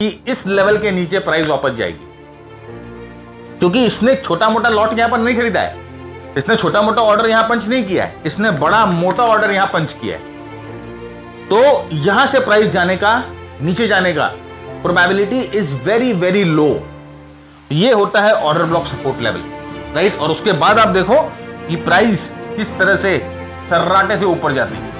कि इस लेवल के नीचे प्राइस वापस जाएगी, क्योंकि इसने छोटा मोटा लॉट यहां पर नहीं खरीदा है, इसने छोटा मोटा ऑर्डर यहां पंच नहीं किया है, इसने बड़ा मोटा ऑर्डर यहां पंच किया है। तो यहां से प्राइस जाने का, नीचे जाने का probability is very very low. ये होता है order block support level, right. और उसके बाद आप देखो कि प्राइस किस तरह से सर्राटे से ऊपर जाती है।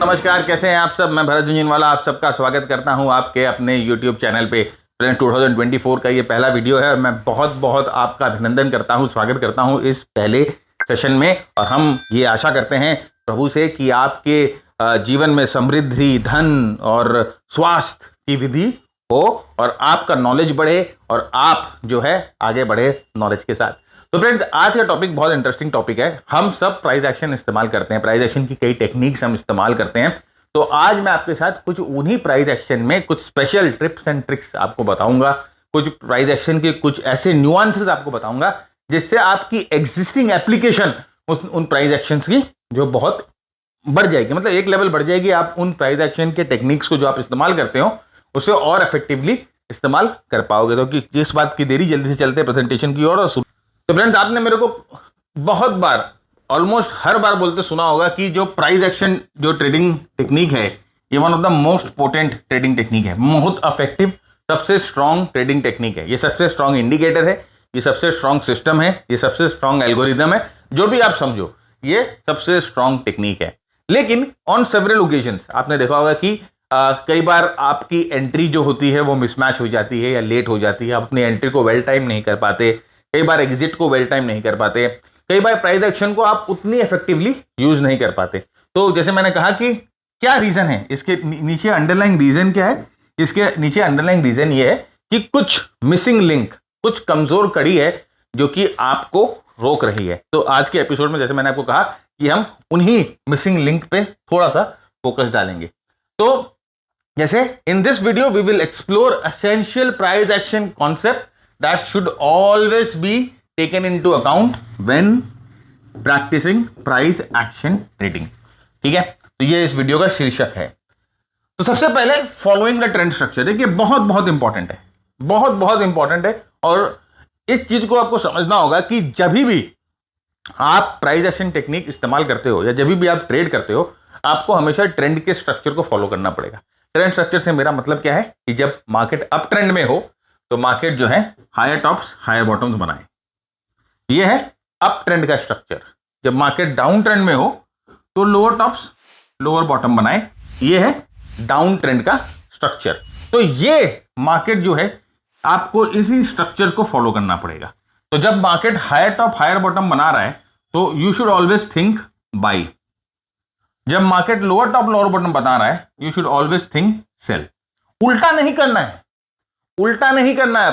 नमस्कार, कैसे हैं आप सब? मैं भरत झुंझुनवाला आप सबका स्वागत करता हूं आपके अपने YouTube चैनल पे। 2024 का ये पहला वीडियो है और मैं बहुत बहुत आपका अभिनंदन करता हूं, स्वागत करता हूं इस पहले सेशन में। और हम ये आशा करते हैं प्रभु से कि आपके जीवन में समृद्धि, धन और स्वास्थ्य की विधि हो और आपका नॉलेज बढ़े और आप जो है आगे बढ़े नॉलेज के साथ। तो फ्रेंड्स, आज का टॉपिक बहुत इंटरेस्टिंग टॉपिक है। हम सब प्राइस एक्शन इस्तेमाल करते हैं, प्राइस एक्शन की कई टेक्निक्स हम इस्तेमाल करते हैं। तो आज मैं आपके साथ कुछ उन्हीं प्राइस एक्शन में कुछ स्पेशल टिप्स एंड ट्रिक्स आपको बताऊंगा, कुछ प्राइस एक्शन के कुछ ऐसे न्यूआंसेस आपको बताऊंगा जिससे आपकी एग्जिस्टिंग एप्लीकेशन उन प्राइस एक्शंस की जो बहुत बढ़ जाएगी, मतलब एक लेवल बढ़ जाएगी। आप उन प्राइस एक्शन के टेक्निक्स को जो आप इस्तेमाल करते हो उसे और इफेक्टिवली इस्तेमाल कर पाओगे। तो कि जिस बात की देरी, जल्दी से चलते प्रेजेंटेशन की ओर। और तो फ्रेंड्स, आपने मेरे को बहुत बार, ऑलमोस्ट हर बार बोलते सुना होगा कि जो प्राइस एक्शन जो ट्रेडिंग टेक्निक है ये one of the most potent trading technique है, बहुत इफेक्टिव, सबसे स्ट्रॉन्ग ट्रेडिंग टेक्निक है। ये सबसे स्ट्रॉन्ग इंडिकेटर है, ये सबसे स्ट्रॉन्ग सिस्टम है, ये सबसे स्ट्रॉन्ग एल्गोरिदम है, जो भी आप समझो ये सबसे स्ट्रॉन्ग टेक्निक है। लेकिन ऑन सेवरल ओकेजन्स आपने देखा होगा कि कई बार आपकी एंट्री जो होती है वो मिसमैच हो जाती है या लेट हो जाती है, आप अपनी एंट्री को वेल टाइम नहीं कर पाते, कई बार एग्जिट को वेल टाइम नहीं कर पाते, कई बार प्राइस एक्शन को आप उतनी इफेक्टिवली यूज नहीं कर पाते। तो जैसे मैंने कहा कि क्या रीजन है इसके नीचे, अंडरलाइंग रीजन क्या है? इसके नीचे अंडरलाइंग रीजन ये है कि कुछ मिसिंग लिंक, कुछ कमजोर कड़ी है जो कि आपको रोक रही है। तो आज के एपिसोड में जैसे मैंने आपको कहा कि हम उन्हीं मिसिंग लिंक पे थोड़ा सा फोकस डालेंगे। तो जैसे in this video we will explore essential price action concept that should always be taken into account when practicing price action trading। ठीक है, तो ये इस वीडियो का शीर्षक है। तो सबसे पहले फॉलोइंग द ट्रेंड स्ट्रक्चर, देखिए बहुत बहुत इंपॉर्टेंट है, बहुत बहुत इंपॉर्टेंट है। और इस चीज को आपको समझना होगा कि जब भी आप प्राइस एक्शन टेक्निक इस्तेमाल करते हो या जब भी आप ट्रेड करते हो, आपको हमेशा ट्रेंड के स्ट्रक्चर को फॉलो करना पड़ेगा। ट्रेंड स्ट्रक्चर से मेरा मतलब क्या है कि जब मार्केट अप ट्रेंड में हो तो मार्केट जो है हायर टॉप्स हायर बॉटम्स बनाए, ये है अप ट्रेंड का स्ट्रक्चर। जब मार्केट डाउन ट्रेंड में हो तो लोअर टॉप्स लोअर बॉटम बनाए, ये है डाउन ट्रेंड का स्ट्रक्चर। तो ये मार्केट जो है आपको इसी स्ट्रक्चर को फॉलो करना पड़ेगा। तो जब market higher top higher bottom बना रहा है तो you should always think buy. जब market lower top lower bottom बना रहा है you should always think sell. उल्टा नहीं करना है, उल्टा नहीं करना है,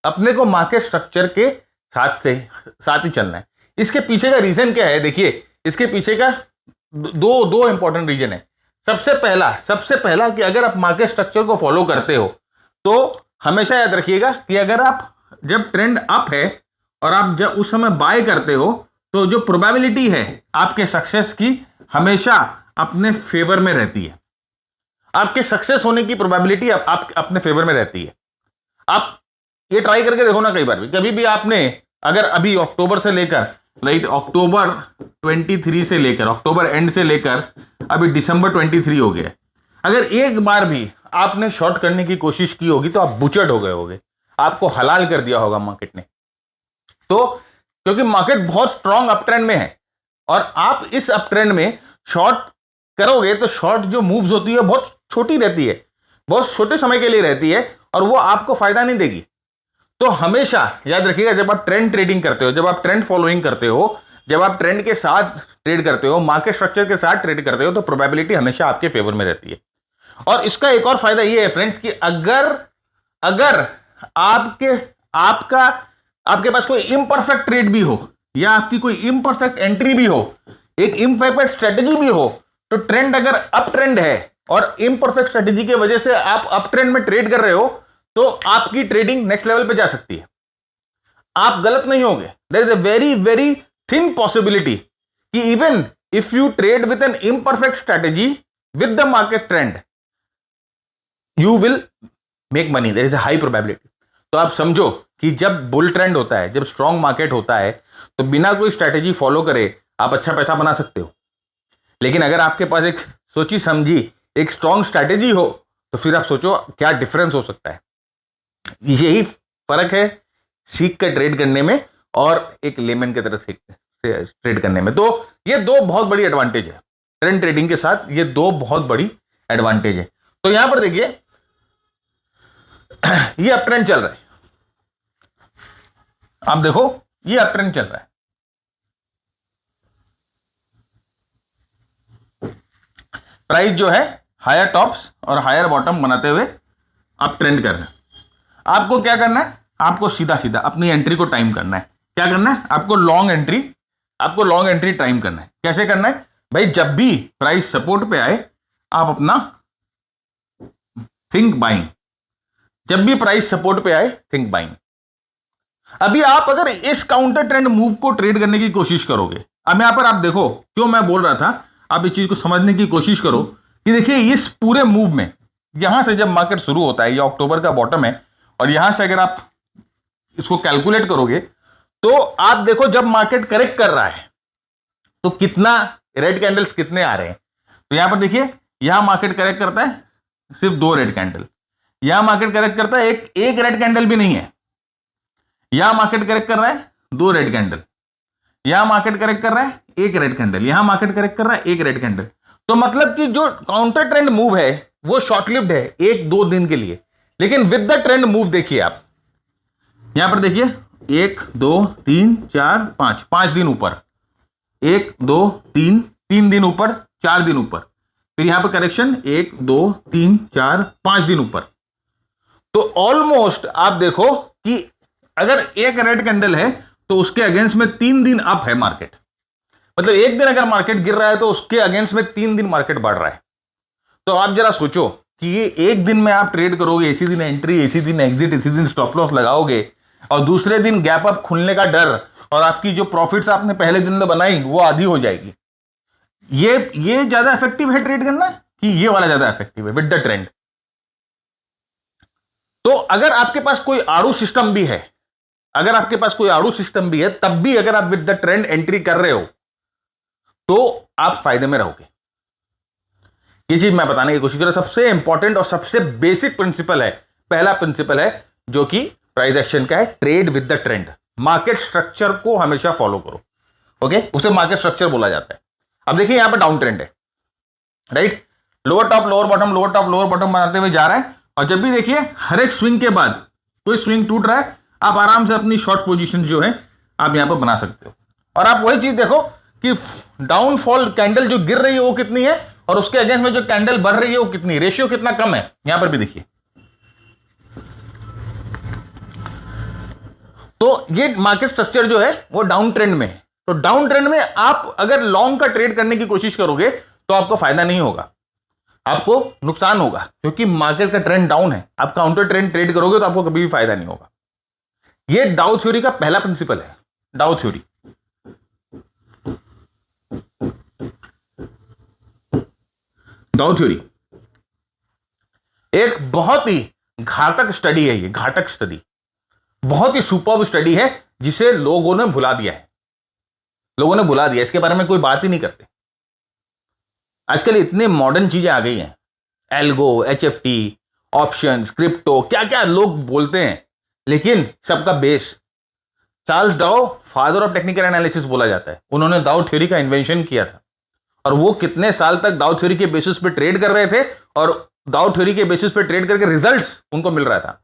अपने को मार्केट स्ट्रक्चर के साथ ही चलना है। इसके पीछे का रीजन क्या है? देखिए, इसके पीछे का दो इंपॉर्टेंट रीजन है। सबसे पहला कि अगर आप मार्केट स्ट्रक्चर को फॉलो करते हो तो हमेशा याद रखिएगा कि अगर आप जब ट्रेंड अप है और आप जब उस समय बाय करते हो तो जो प्रोबेबिलिटी है आपके सक्सेस की हमेशा अपने फेवर में रहती है। आपके सक्सेस होने की प्रोबेबिलिटी आप अपने फेवर में रहती है। आप ये ट्राई करके देखो ना, कई बार भी, कभी भी आपने अगर अभी अक्टूबर से लेकर, राइट, अक्टूबर 23 से लेकर, अक्टूबर एंड से लेकर अभी दिसंबर 23 हो गया, अगर एक बार भी आपने शॉर्ट करने की कोशिश की होगी तो आप बुचड़ हो गए होगे, आपको हलाल कर दिया होगा मार्केट ने। तो क्योंकि मार्केट बहुत स्ट्रांग अप ट्रेंड में है और आप इस अप ट्रेंड में शॉर्ट करोगे तो शॉर्ट जो मूव्स होती है बहुत छोटी रहती है, बहुत छोटे समय के लिए रहती है और वो आपको फायदा नहीं देगी। तो हमेशा याद रखिएगा, जब आप ट्रेंड ट्रेडिंग करते हो, जब आप ट्रेंड फॉलोइंग करते हो, जब आप ट्रेंड के साथ ट्रेड करते हो, मार्केट स्ट्रक्चर के साथ ट्रेड करते हो, तो प्रोबेबिलिटी हमेशा आपके फेवर में रहती है। और इसका एक और फायदा ये है फ्रेंड्स कि अगर आपके पास कोई इम्परफेक्ट ट्रेड भी हो या आपकी कोई इम्परफेक्ट एंट्री भी हो, एक इम्परफेक्ट स्ट्रेटेजी भी हो, तो ट्रेंड अगर अप ट्रेंड है और इम्परफेक्ट स्ट्रेटेजी की वजह से आप अप ट्रेंड में ट्रेड कर रहे हो तो आपकी ट्रेडिंग नेक्स्ट लेवल पे जा सकती है, आप गलत नहीं होंगे। There is a very very thin possibility कि even if you trade with an imperfect strategy with the market trend you will make money, there is a high probability. तो आप समझो कि जब बुल ट्रेंड होता है, जब स्ट्रॉन्ग मार्केट होता है, तो बिना कोई स्ट्रेटेजी फॉलो करे आप अच्छा पैसा बना सकते हो। लेकिन अगर आपके पास एक सोची समझी एक स्ट्रॉन्ग स्ट्रेटेजी हो तो फिर आप सोचो क्या डिफरेंस हो सकता है। यही फर्क है सीख कर ट्रेड करने में और एक लेमन की तरह सीख ट्रेड करने में। तो ये दो बहुत बड़ी एडवांटेज है ट्रेंड ट्रेडिंग के साथ, ये दो बहुत बड़ी एडवांटेज है। तो यहां पर देखिए ये अप ट्रेंड चल रहा है, आप देखो ये अप ट्रेंड चल रहा है। प्राइस जो है हायर टॉप्स और हायर बॉटम बनाते हुए आप ट्रेंड कर रहे हैं। आपको क्या करना है, आपको सीधा सीधा अपनी एंट्री को टाइम करना है। क्या करना है, आपको लॉन्ग एंट्री टाइम करना है। कैसे करना है भाई, जब भी प्राइस सपोर्ट पे आए आप अपना थिंक बाइंग, जब भी प्राइस सपोर्ट पे आए थिंक बाइंग। अभी आप अगर इस काउंटर ट्रेंड मूव को ट्रेड करने की कोशिश करोगे, अब यहां पर आप देखो क्यों मैं बोल रहा था, आप इस चीज को समझने की कोशिश करो कि देखिए इस पूरे मूव में यहां से जब मार्केट शुरू होता है, ये अक्टूबर का बॉटम है, और यहां से अगर आप इसको कैलकुलेट करोगे तो आप देखो जब मार्केट करेक्ट कर रहा है तो कितना रेड कैंडल्स कितने आ रहे हैं। तो यहां पर देखिए यहां मार्केट करेक्ट करता है सिर्फ 2 रेड कैंडल, यहां मार्केट करेक्ट करता है एक रेड कैंडल भी नहीं है, यहां मार्केट करेक्ट कर रहा है 2 रेड कैंडल, यहां मार्केट करेक्ट कर रहा है 1 रेड कैंडल, यहां मार्केट करेक्ट कर रहा है 1 रेड कैंडल। तो मतलब कि जो काउंटर ट्रेंड मूव है वो शॉर्ट लिव्ड है 1-2 दिन के लिए, लेकिन विद द ट्रेंड मूव देखिए आप यहां पर देखिए 1 2 3 4 5 दिन ऊपर, 1 2 3 दिन ऊपर, 4 दिन ऊपर, फिर यहां पर करेक्शन 1 2 3 4 5 दिन ऊपर। तो ऑलमोस्ट आप देखो कि अगर एक रेड कैंडल है तो उसके अगेंस्ट में 3 दिन अप है मार्केट। मतलब एक दिन अगर मार्केट गिर रहा है तो उसके अगेंस्ट में 3 दिन मार्केट बढ़ रहा है। तो आप जरा सोचो कि ये एक दिन में आप ट्रेड करोगे, इसी दिन एंट्री, इसी दिन एग्जिट, इसी दिन स्टॉप लॉस लगाओगे, और दूसरे दिन गैप अप खुलने का डर, और आपकी जो प्रॉफिट्स आपने पहले दिन में बनाई वो आधी हो जाएगी। ये ज्यादा इफेक्टिव है ट्रेड करना कि ये वाला ज्यादा इफेक्टिव है विद द ट्रेंड? तो अगर आपके पास कोई आड़ू सिस्टम भी है, तब भी अगर आप विद द ट्रेंड एंट्री कर रहे हो तो आप फायदे में रहोगे। ये चीज मैं बताने की कोशिश कर रहा हूं। सबसे इंपॉर्टेंट और सबसे बेसिक प्रिंसिपल है, पहला प्रिंसिपल है जो कि प्राइस एक्शन का है, trade with the trend. Market structure को हमेशा फॉलो करो, ओके, उसे मार्केट स्ट्रक्चर बोला जाता है। अब देखिए यहां पर डाउन ट्रेंड है, right, lower top lower bottom, lower top lower bottom बनाते हुए जा रहा है, और जब भी देखिए हर एक स्विंग के बाद कोई स्विंग टूट रहा है, आप आराम से अपनी शॉर्ट पोजीशन जो है आप यहां पर बना सकते हो। और आप वही चीज देखो कि डाउनफॉल कैंडल जो गिर रही है वो कितनी है, और उसके अगेंस्ट में जो कैंडल बढ़ रही है वो कितनी, रेशियो कितना कम है, यहां पर भी देखिए। तो ये मार्केट स्ट्रक्चर जो है वो डाउन ट्रेंड में है। तो डाउन ट्रेंड में आप अगर लॉन्ग का ट्रेड करने की कोशिश करोगे तो आपको फायदा नहीं होगा, आपको नुकसान होगा, क्योंकि मार्केट का ट्रेंड डाउन है। आप काउंटर ट्रेंड ट्रेड करोगे तो आपको कभी भी फायदा नहीं होगा। ये डाउ थ्योरी का पहला प्रिंसिपल है, डाउ थ्योरी। डाउ थ्योरी एक बहुत ही घातक स्टडी है, ये घातक स्टडी, बहुत ही सुपर्ब स्टडी है, जिसे लोगों ने भुला दिया है। लोगों ने भुला दिया, इसके बारे में कोई बात ही नहीं करते। आजकल इतने मॉडर्न चीजें आ गई हैं, एल्गो, एचएफटी, ऑप्शंस, क्रिप्टो, क्या क्या लोग बोलते हैं, लेकिन सबका बेस चार्ल्स डाउ, फादर ऑफ टेक्निकल एनालिसिस बोला जाता है। उन्होंने डाउ थ्योरी का इन्वेंशन किया था, और वो कितने साल तक डाउ थ्योरी के बेसिस पे ट्रेड कर रहे थे, और डाउ थ्योरी के बेसिस पे ट्रेड करके रिजल्ट्स उनको मिल रहा था।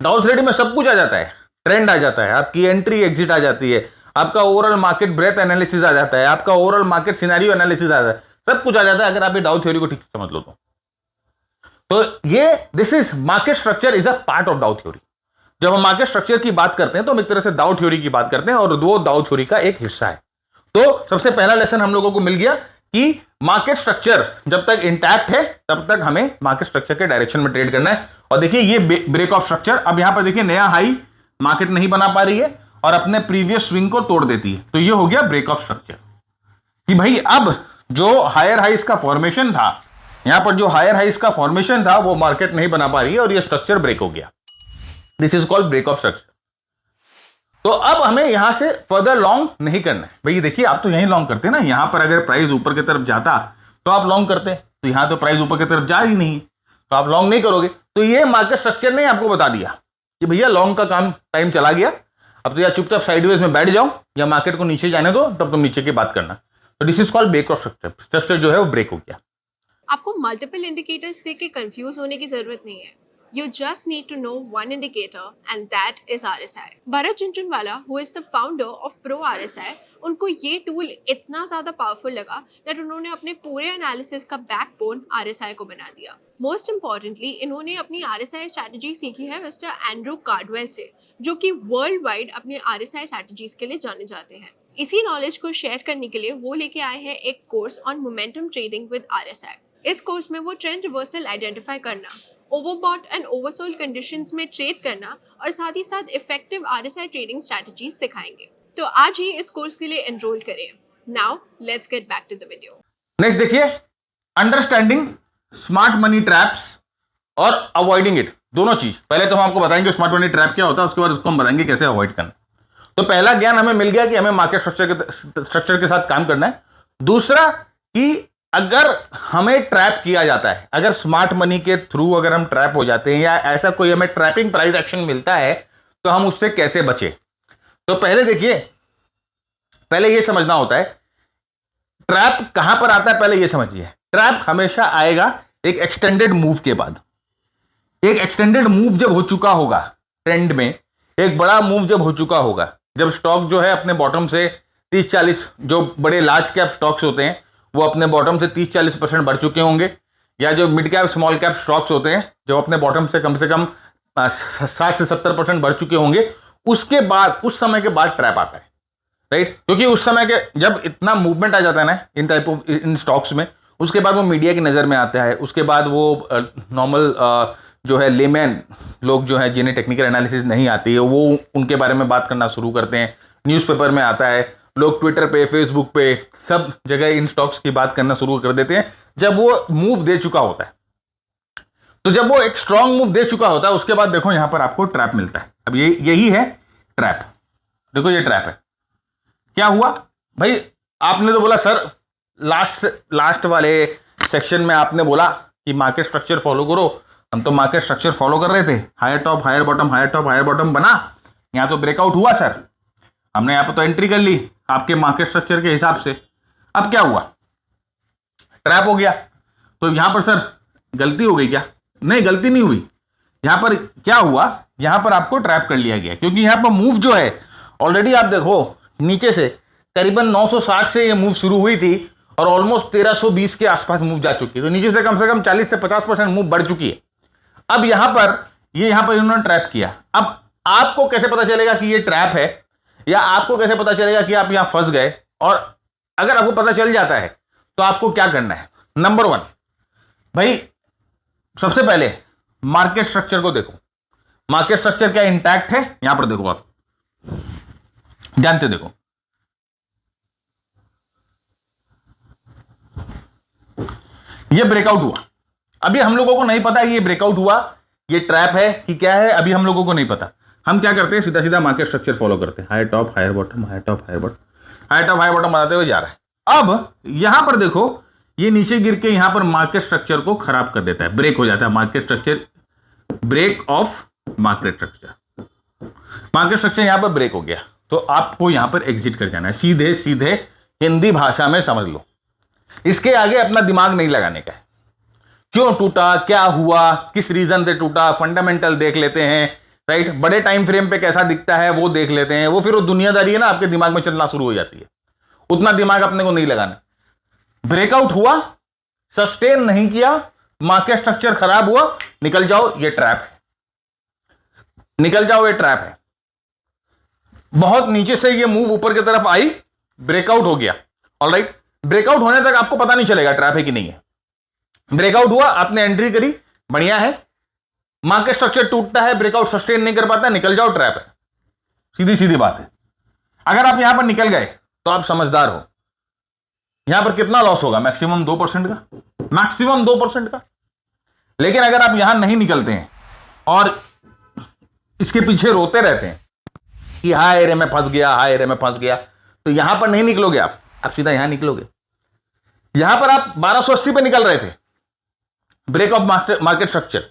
डाउ थ्योरी में सब कुछ आ जाता है, ट्रेंड आ जाता है, आपकी एंट्री एग्जिट आ जाती है, आपका ओवरऑल मार्केट ब्रेथ एनालिसिस आ जाता है, आपका ओवरऑल मार्केट सिनेरियो एनालिसिस आ जाता है, सब कुछ आ जाता है अगर आप ये डाउ थ्योरी को ठीक से समझ लो तो ये this is market structure is a part of डाउ थ्योरी। जब हम मार्केट स्ट्रक्चर की बात करते हैं तो हम एक तरह से डाउ थ्योरी की बात करते हैं, और वो डाउ थ्योरी का एक हिस्सा है। तो सबसे पहला लेसन हम लोगों को मिल गया कि मार्केट स्ट्रक्चर जब तक इंटैक्ट है तब तक हमें मार्केट स्ट्रक्चर के डायरेक्शन में ट्रेड करना है। और देखिए ये ब्रेक ऑफ स्ट्रक्चर, अब यहां पर देखिए नया हाई मार्केट नहीं बना पा रही है और अपने प्रीवियस स्विंग को तोड़ देती है, तो ये हो गया ब्रेक ऑफ स्ट्रक्चर कि भाई अब जो हायर हाइस का फॉर्मेशन था, यहां पर जो हायर हाइस का फॉर्मेशन था वो मार्केट नहीं बना पा रही है और ये स्ट्रक्चर ब्रेक हो गया। This is called break of structure. तो अब हमें यहां से फर्दर लॉन्ग नहीं करना है। भाई देखिए, आप तो यहीं लॉन्ग करते ना, यहां पर अगर प्राइस ऊपर की तरफ जाता तो आप लॉन्ग करते, तो यहां तो प्राइस ऊपर की तरफ जा ही नहीं, तो आप लॉन्ग नहीं करोगे। तो ये मार्केट स्ट्रक्चर ने आपको बता दिया कि भैया लॉन्ग का काम टाइम चला गया, अब तो या चुपचाप साइडवेज में बैठ जाओ या मार्केट को नीचे जाने दो, तब तुम नीचे की बात करना। तो this is called break of structure. Structure जो है वो ब्रेक हो गया। आपको मल्टीपल इंडिकेटर्स देख के कंफ्यूज होने की जरूरत नहीं है। You just need to know one indicator and that is RSI. Bharat Jhunjhunwala, who is the founder of Pro RSI, उनको ये टूल इतना ज़्यादा पावरफुल लगा that उन्होंने अपने पूरे एनालिसिस का बैकबोन RSI को बना दिया। मोस्ट इम्पॉर्टेंटली इन्होंने अपनी RSI स्ट्रैटेजी सीखी है मिस्टर एंड्रू कार्डवेल से, जो कि वर्ल्ड वाइड अपने RSI स्ट्रैटेजीज के लिए जाने जाते हैं। इसी नॉलेज को शेयर करने के लिए वो लेके आए हैं एक course on momentum trading with RSI। इस कोर्स में वो ट्रेंड रिवर्सल आइडेंटिफाई करना, ओवरबॉट एंड ओवरसोल्ड कंडीशंस में ट्रेड करना और साथ ही साथ इफेक्टिव RSI ट्रेडिंग स्ट्रैटेजीज सिखाएंगे। तो आज ही इस कोर्स के लिए एनरोल करें। Now let's get back to the video. Next देखिए, अंडरस्टैंडिंग स्मार्ट मनी ट्रैप्स और अवॉइडिंग इट, दोनों चीज। पहले तो हम आपको बताएंगे स्मार्ट मनी ट्रैप क्या होता है, उसके बाद उसको हम बताएंगे कैसे अवॉइड करना। तो पहला ज्ञान हमें मिल गया कि हमें मार्केट स्ट्रक्चर के साथ काम करना है। दूसरा कि अगर हमें ट्रैप किया जाता है, अगर स्मार्ट मनी के थ्रू अगर हम ट्रैप हो जाते हैं या ऐसा कोई हमें ट्रैपिंग प्राइस एक्शन मिलता है, तो हम उससे कैसे बचे। तो पहले देखिए, पहले यह समझना होता है ट्रैप कहां पर आता है। पहले यह समझिए, ट्रैप हमेशा आएगा एक एक्सटेंडेड मूव के बाद। एक एक्सटेंडेड मूव जब हो चुका होगा ट्रेंड में, एक बड़ा मूव जब हो चुका होगा, जब स्टॉक जो है अपने बॉटम से 30-40, जो बड़े लार्ज कैप स्टॉक्स होते हैं वो अपने बॉटम से 30-40% बढ़ चुके होंगे, या जो mid cap small cap stocks होते हैं जो अपने बॉटम से कम 60 से 70% बढ़ चुके होंगे, उसके बाद उस समय के बाद ट्रैप आता है, राइट। क्योंकि उस समय के जब इतना मूवमेंट आ जाता है ना इन टाइप ऑफ इन स्टॉक्स में, उसके बाद वो मीडिया की नज़र में आता है, उसके बाद वो नॉर्मल जो है लेमैन लोग जो है जिन्हें टेक्निकल एनालिसिस नहीं आती है वो उनके बारे में बात करना शुरू करते हैं। न्यूज़पेपर में आता है, लोग ट्विटर पे, फेसबुक पे, सब जगह इन स्टॉक्स की बात करना शुरू कर देते हैं जब वो मूव दे चुका होता है। तो जब वो एक स्ट्रांग मूव दे चुका होता है, उसके बाद देखो यहां पर आपको ट्रैप मिलता है। अब ये यही है ट्रैप। देखो ये ट्रैप है। क्या हुआ भाई, आपने तो बोला सर लास्ट वाले सेक्शन में आपने बोला कि मार्केट स्ट्रक्चर फॉलो करो। हम तो मार्केट स्ट्रक्चर फॉलो कर रहे थे, higher top higher bottom, higher top higher bottom बना, यहां तो ब्रेकआउट हुआ सर, हमने यहां पर तो एंट्री कर ली आपके मार्केट स्ट्रक्चर के हिसाब से। अब क्या हुआ, ट्रैप हो गया। तो यहां पर सर गलती हो गई क्या? नहीं, गलती नहीं हुई। यहां पर क्या हुआ, यहां पर आपको ट्रैप कर लिया गया, क्योंकि यहां पर मूव जो है ऑलरेडी आप देखो नीचे से करीबन 960 से ये मूव शुरू हुई थी और ऑलमोस्ट 1320 के आसपास मूव जा चुकी है। तो नीचे से कम 40 से 50% मूव बढ़ चुकी है। अब यहां पर इन्होंने ट्रैप किया। अब आपको कैसे पता चलेगा कि ये ट्रैप है, या आपको कैसे पता चलेगा कि आप यहां फंस गए? और अगर आपको पता चल जाता है तो आपको क्या करना है? नंबर 1 भाई, सबसे पहले मार्केट स्ट्रक्चर को देखो। मार्केट स्ट्रक्चर क्या इंटैक्ट है? यहां पर देखो, आप जानते देखो, ये ब्रेकआउट हुआ। अभी हम लोगों को नहीं पता कि ये ब्रेकआउट हुआ, ये ट्रैप है कि क्या है, अभी हम लोगों को नहीं पता। हम क्या करते हैं, सीधा सीधा मार्केट स्ट्रक्चर फॉलो करते हैं, higher top higher bottom, higher top higher bottom, higher top higher bottom बनाते हुए जा रहा है। अब यहां पर देखो, ये नीचे गिर के यहां पर मार्केट स्ट्रक्चर को खराब कर देता है, ब्रेक हो जाता है market structure, break of market structure. Market structure यहां पर ब्रेक हो गया, तो आपको यहां पर एग्जिट कर जाना है। सीधे सीधे हिंदी भाषा में समझ लो, इसके आगे अपना दिमाग नहीं लगाने का है। क्यों टूटा, क्या हुआ, किस रीजन से टूटा, फंडामेंटल देख लेते हैं, राइट। बड़े टाइम फ्रेम पे कैसा दिखता है वो देख लेते हैं। वो फिर वो दुनियादारी है ना, आपके दिमाग में चलना शुरू हो जाती है। उतना दिमाग अपने को नहीं लगाना। ब्रेकआउट हुआ, सस्टेन नहीं किया, मार्केट स्ट्रक्चर खराब हुआ, निकल जाओ, ये ट्रैप है, निकल जाओ, ये ट्रैप है। बहुत नीचे से ये मूव ऊपर की तरफ आई, ब्रेकआउट हो गया, ऑलराइट। ब्रेकआउट होने तक आपको पता नहीं चलेगा ट्रैप है कि नहीं है। ब्रेकआउट हुआ, आपने एंट्री करी, बढ़िया है। मार्केट स्ट्रक्चर टूटता है, ब्रेकआउट सस्टेन नहीं कर पाता, निकल जाओ, ट्रैप है। सीधी सीधी बात है। अगर आप यहां पर निकल गए तो आप समझदार हो। यहां पर कितना लॉस होगा? मैक्सिमम 2% का, मैक्सिमम 2% का। लेकिन अगर आप यहां नहीं निकलते हैं और इसके पीछे रोते रहते हैं कि हाय रे मैं फंस गया, हाय रे मैं फंस गया, तो यहां पर नहीं निकलोगे आप सीधा यहां निकलोगे। यहां पर आप 1280 पे निकल रहे थे, ब्रेक ऑफ मार्केट स्ट्रक्चर,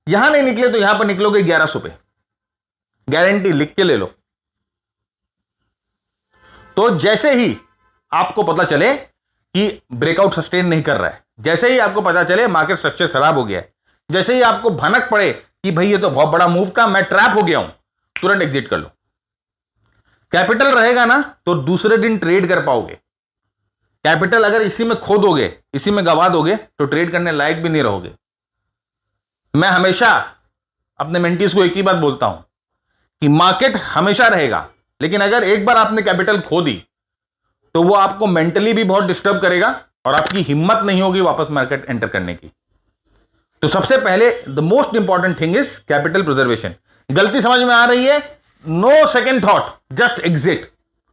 यहां नहीं निकले तो यहां पर निकलोगे 1100 पे, गारंटी लिख के ले लो। तो जैसे ही आपको पता चले कि ब्रेकआउट सस्टेन नहीं कर रहा है, जैसे ही आपको पता चले मार्केट स्ट्रक्चर खराब हो गया है, जैसे ही आपको भनक पड़े कि भाई ये तो बहुत बड़ा मूव था, मैं ट्रैप हो गया हूं, तुरंत एग्जिट कर लो। कैपिटल रहेगा ना तो दूसरे दिन ट्रेड कर पाओगे। कैपिटल अगर इसी में खो दोगे, इसी में गवा दोगे, तो ट्रेड करने लायक भी नहीं रहोगे। मैं हमेशा अपने मेंटीज को एक ही बात बोलता हूं कि मार्केट हमेशा रहेगा, लेकिन अगर एक बार आपने कैपिटल खो दी तो वो आपको मेंटली भी बहुत डिस्टर्ब करेगा और आपकी हिम्मत नहीं होगी वापस मार्केट एंटर करने की। तो सबसे पहले the most important thing is capital preservation. गलती समझ में आ रही है? No second thought, just exit.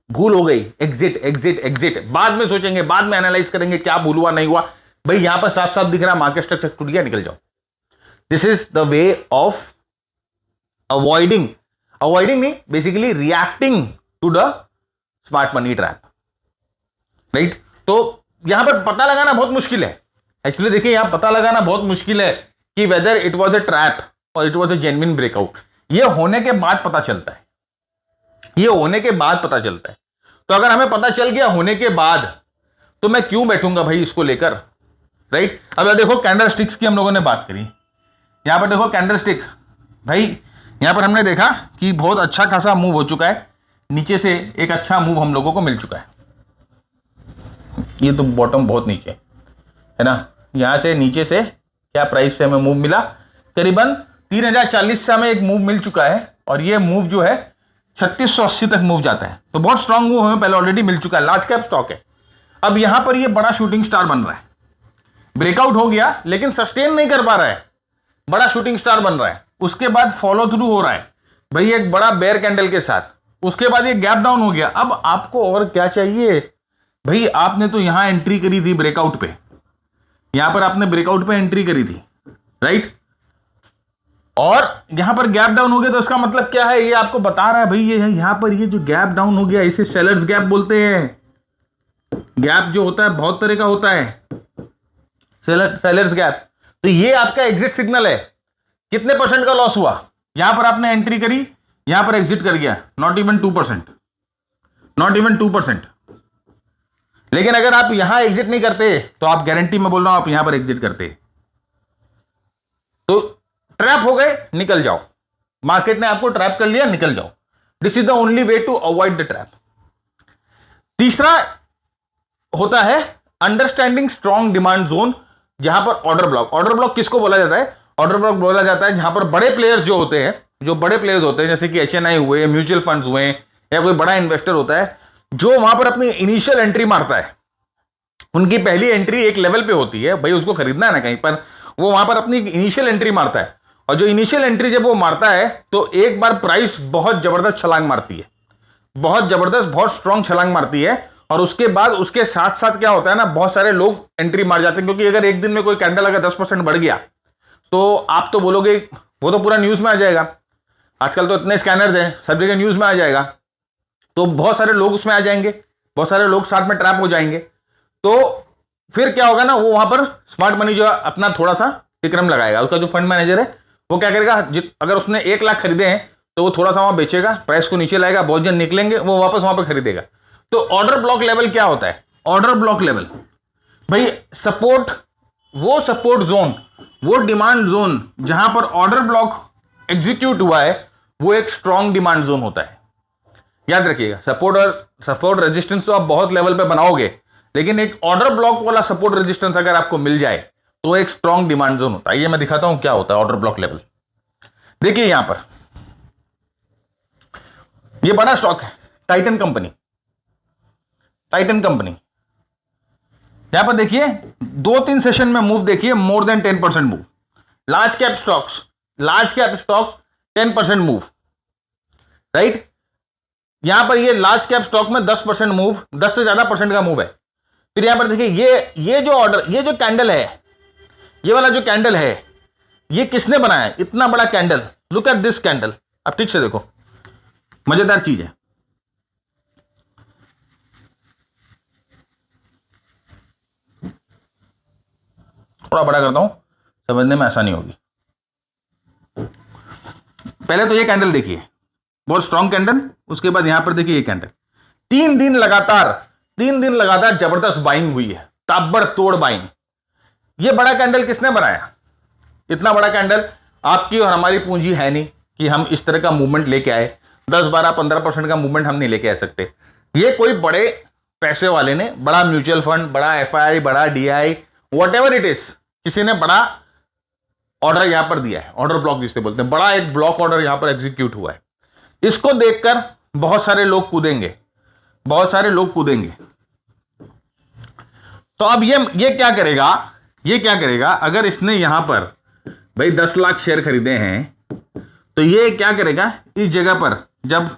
भूल हो गई, एग्जिट एग्जिट एग्जिट, बाद में सोचेंगे, बाद में एनालाइज करेंगे क्या भूल हुआ नहीं हुआ। भाई यहां पर साफ साफ दिख रहा मार्केट स्ट्रक्चर टूट गया, निकल जाओ। This is the way of avoiding नहीं, basically reacting to the smart money trap, right. तो यहां पर पता लगाना बहुत मुश्किल है। एक्चुअली देखिए यहां पता लगाना बहुत मुश्किल है कि whether it was a trap और it was a genuine breakout. ये होने के बाद पता चलता है, ये होने के बाद पता चलता है। तो अगर हमें पता चल गया होने के बाद, तो मैं क्यों बैठूंगा भाई इसको लेकर, राइट। अब देखो कैंडल स्टिक्स की हम लोगों ने बात करी, यहां पर देखो कैंडल स्टिक, भाई यहां पर हमने देखा कि बहुत अच्छा खासा मूव हो चुका है, नीचे से एक अच्छा मूव हम लोगों को मिल चुका है। ये तो बॉटम बहुत नीचे है ना, यहां से नीचे से क्या प्राइस से हमें मूव मिला, करीबन 3040 से हमें एक मूव मिल चुका है, और ये मूव जो है 3680 तक मूव जाता है। तो बहुत स्ट्रांग मूव हमें पहले ऑलरेडी मिल चुका है, लार्ज कैप स्टॉक है। अब यहां पर ये बड़ा शूटिंग स्टार बन रहा है, ब्रेकआउट हो गया लेकिन सस्टेन नहीं कर पा रहा है, बड़ा शूटिंग स्टार बन रहा है। उसके बाद फॉलो थ्रू हो रहा है भाई एक बड़ा बेयर कैंडल के साथ, उसके बाद ये गैप डाउन हो गया। अब आपको और क्या चाहिए भाई? आपने तो यहां एंट्री करी थी ब्रेकआउट पे, यहां पर आपने ब्रेकआउट पे एंट्री करी थी, राइट, और यहां पर गैप डाउन हो गया। तो इसका मतलब क्या है? ये आपको बता रहा है भाई ये यहां पर ये जो गैप डाउन हो गया, इसे सेलर्स गैप बोलते हैं। गैप जो होता है बहुत तरह का होता है, सेलर्स गैप। तो ये आपका एग्जिट सिग्नल है। कितने परसेंट का लॉस हुआ? यहां पर आपने एंट्री करी, यहां पर एग्जिट कर गया, नॉट इवन 2%, नॉट इवन 2%। लेकिन अगर आप यहां एग्जिट नहीं करते तो आप गारंटी में बोल रहा हूं आप यहां पर एग्जिट करते तो ट्रैप हो गए, निकल जाओ। मार्केट ने आपको ट्रैप कर लिया, निकल जाओ। This is the only way to avoid the trap. तीसरा होता है अंडरस्टैंडिंग स्ट्रॉन्ग डिमांड जोन, जहां पर ऑर्डर ब्लॉक। ऑर्डर ब्लॉक किसको बोला जाता है? ऑर्डर ब्लॉक बोला जाता है जहां पर बड़े प्लेयर्स जो होते हैं, जो बड़े प्लेयर्स होते हैं जैसे कि HNI हुए, म्यूचुअल फंड्स हुए, या कोई बड़ा इन्वेस्टर होता है जो वहां पर अपनी इनिशियल एंट्री मारता है। उनकी पहली एंट्री एक लेवल पे होती है, भाई उसको खरीदना है ना कहीं पर, वो वहां पर अपनी इनिशियल एंट्री मारता है। और जो इनिशियल एंट्री जब वो मारता है तो एक बार प्राइस बहुत जबरदस्त छलांग मारती है, बहुत जबरदस्त, बहुत स्ट्रांग छलांग मारती है। और उसके बाद उसके साथ साथ क्या होता है ना, बहुत सारे लोग एंट्री मार जाते हैं, क्योंकि अगर एक दिन में कोई कैंडल अगर 10% बढ़ गया तो आप तो बोलोगे वो तो पूरा न्यूज में आ जाएगा। आजकल तो इतने स्कैनर्स हैं, सब जगह न्यूज में आ जाएगा, तो बहुत सारे लोग उसमें आ जाएंगे, बहुत सारे लोग साथ में ट्रैप हो जाएंगे। तो फिर क्या होगा ना, वो वहां पर स्मार्ट मनी जो अपना थोड़ा सा विक्रम लगाएगा। उसका जो फंड मैनेजर है वो क्या करेगा, अगर उसने 1 लाख खरीदे हैं तो वो थोड़ा सा वहां बेचेगा, प्राइस को नीचे लाएगा, बहुत जन निकलेंगे, वो वापस वहां पर खरीदेगा। तो ऑर्डर ब्लॉक लेवल क्या होता है? ऑर्डर ब्लॉक लेवल भाई सपोर्ट, वो सपोर्ट जोन, वो डिमांड जोन जहां पर ऑर्डर ब्लॉक एग्जीक्यूट हुआ है, वो एक स्ट्रॉन्ग डिमांड जोन होता है। याद रखिएगा, सपोर्ट और सपोर्ट रेजिस्टेंस तो आप बहुत लेवल पे बनाओगे, लेकिन एक ऑर्डर ब्लॉक वाला सपोर्ट रेजिस्टेंस अगर आपको मिल जाए तो एक स्ट्रॉन्ग डिमांड जोन होता है। ये मैं दिखाता हूं क्या होता है ऑर्डर ब्लॉक लेवल। देखिए यहां पर ये बड़ा स्टॉक है, टाइटन कंपनी, टाइटन कंपनी। यहां पर देखिए 2-3 सेशन में मूव देखिए, more than 10% move. Large cap stocks, large cap stock 10% move, right. यहां पर ये लार्ज कैप स्टॉक में 10% मूव, 10 से ज्यादा परसेंट का मूव है। फिर यहां पर देखिए ये जो ऑर्डर, ये जो कैंडल है, ये वाला जो कैंडल है, ये किसने बनाया है? इतना बड़ा candle, look at this candle. अब ठीक से देखो, मजेदार चीज है। थोड़ा बड़ा करता हूं, समझने में आसानी होगी। पहले तो ये कैंडल देखिए, बहुत स्ट्रॉन्ग कैंडल। उसके बाद यहां पर देखिए ये कैंडल, 3 दिन लगातार जबरदस्त बाइंग हुई है, ताबड़तोड़ बाइंग। ये बड़ा कैंडल किसने बनाया? इतना बड़ा कैंडल आपकी और हमारी पूंजी है नहीं कि हम इस तरह का मूवमेंट लेके आए। 10-12-15% का मूवमेंट हम नहीं लेके आ सकते। ये कोई बड़े पैसे वाले ने, बड़ा म्यूचुअल फंड, बड़ा एफआई, बड़ा DI, what ever it is, किसी ने बड़ा ऑर्डर यहां पर दिया है। ऑर्डर ब्लॉक जिससे बोलते हैं, बड़ा एक ब्लॉक ऑर्डर यहां पर एग्जीक्यूट हुआ है। इसको देखकर बहुत सारे लोग कूदेंगे, बहुत सारे लोग कूदेंगे। तो अब ये क्या करेगा, ये क्या करेगा? अगर इसने यहां पर भाई 10 लाख शेयर खरीदे हैं, तो ये क्या करेगा? इस जगह पर जब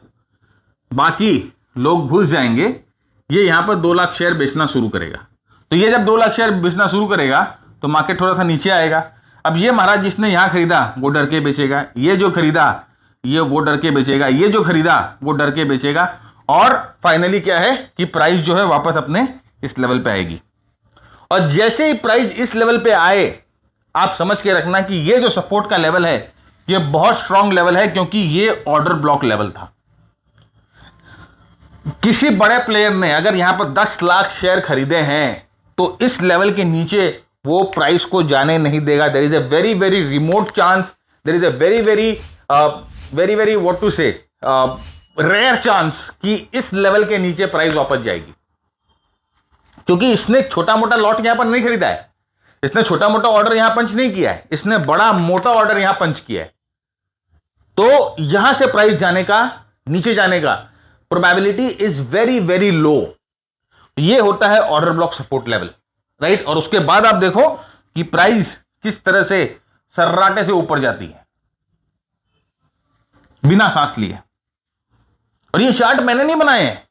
बाकी लोग घुस जाएंगे, ये यहां पर 2 लाख शेयर बेचना शुरू करेगा। तो ये जब 2 लाख शेयर बेचना शुरू करेगा तो मार्केट थोड़ा सा नीचे आएगा। अब ये महाराज जिसने यहां खरीदा वो डर के बेचेगा, ये जो खरीदा ये वो डर के बेचेगा, ये जो खरीदा वो डर के बेचेगा, और फाइनली क्या है कि प्राइस जो है वापस अपने इस लेवल पे आएगी। और जैसे ही प्राइस इस लेवल पे आए, आप समझ के रखना कि ये जो सपोर्ट का लेवल है ये बहुत स्ट्रांग लेवल है, क्योंकि ये ऑर्डर ब्लॉक लेवल था। किसी बड़े प्लेयर ने अगर यहां पर 10 लाख शेयर खरीदे हैं तो इस लेवल के नीचे वो प्राइस को जाने नहीं देगा। There is a very very remote chance, there is a very very what to say rare chance कि इस लेवल के नीचे प्राइस वापस जाएगी, क्योंकि इसने छोटा मोटा लॉट यहां पर नहीं खरीदा है, इसने छोटा मोटा ऑर्डर यहां पंच नहीं किया है, इसने बड़ा मोटा ऑर्डर यहां पंच किया है। तो यहां से प्राइस जाने का, नीचे जाने का probability is very very low. ये होता है order block support level, right. और उसके बाद आप देखो कि प्राइस किस तरह से सर्राटे से ऊपर जाती है बिना सांस लिए। और ये चार्ट मैंने नहीं बनाए हैं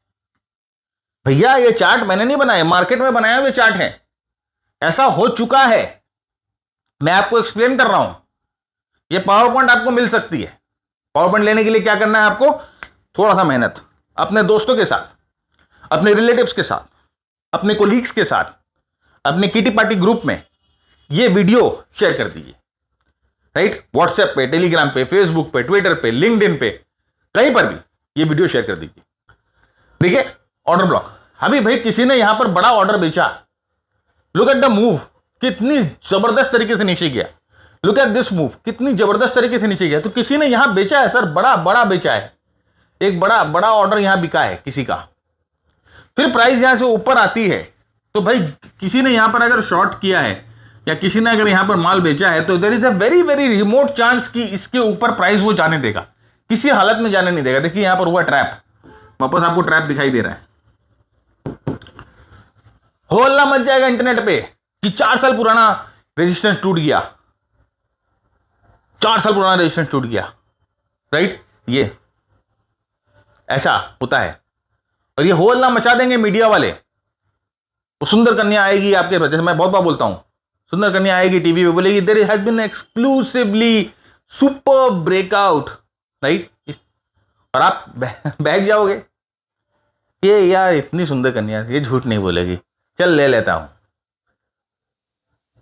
भैया, ये चार्ट मैंने नहीं बनाए, मार्केट में बनाया हुए चार्ट है। ऐसा हो चुका है, मैं आपको एक्सप्लेन कर रहा हूं। ये पावर पॉइंट आपको मिल सकती है। पावर पॉइंट लेने के लिए क्या करना है आपको? थोड़ा सा मेहनत, अपने दोस्तों के साथ, अपने रिलेटिव्स के साथ, अपने कोलीग्स के साथ, अपने किटी पार्टी ग्रुप में ये वीडियो शेयर कर दीजिए, राइट। व्हाट्सएप पे, टेलीग्राम पे, फेसबुक पे, ट्विटर पे, लिंक्डइन पे, कहीं पर भी ये वीडियो शेयर कर दीजिए। देखिए ऑर्डर ब्लॉक, अभी भाई किसी ने यहां पर बड़ा ऑर्डर बेचा, लुक एट द मूव, कितनी जबरदस्त तरीके से नीचे गया। लुक एट दिस मूव, कितनी जबरदस्त तरीके से नीचे गया। तो किसी ने यहां बेचा है सर, बड़ा बड़ा बेचा है, एक बड़ा बड़ा ऑर्डर यहां बिका है किसी का। फिर प्राइस यहां से ऊपर आती है, तो भाई किसी ने यहां पर अगर शॉर्ट किया है या किसी ने अगर यहां पर माल बेचा है, तो there is a very very remote chance कि इसके ऊपर प्राइस वो जाने देगा, किसी हालत में जाने नहीं देगा। देखिए यहां पर हुआ ट्रैप, वापस आपको ट्रैप दिखाई दे रहा है। हल्ला मच जाएगा इंटरनेट पे कि 4 साल पुराना रेजिस्टेंस टूट गया, 4 साल पुराना रेजिस्टेंस टूट गया, राइट। ये ऐसा होता है, और ये हल्ला मचा देंगे मीडिया वाले। वो सुंदर कन्या आएगी आपके, जैसे मैं बहुत बार बोलता हूं, सुंदर कन्या आएगी टीवी पे, बोलेगी there has been exclusively super breakout, right. और आप बैठ जाओगे, ये यार इतनी सुंदर कन्या, ये झूठ नहीं बोलेगी, चल ले लेता हूं,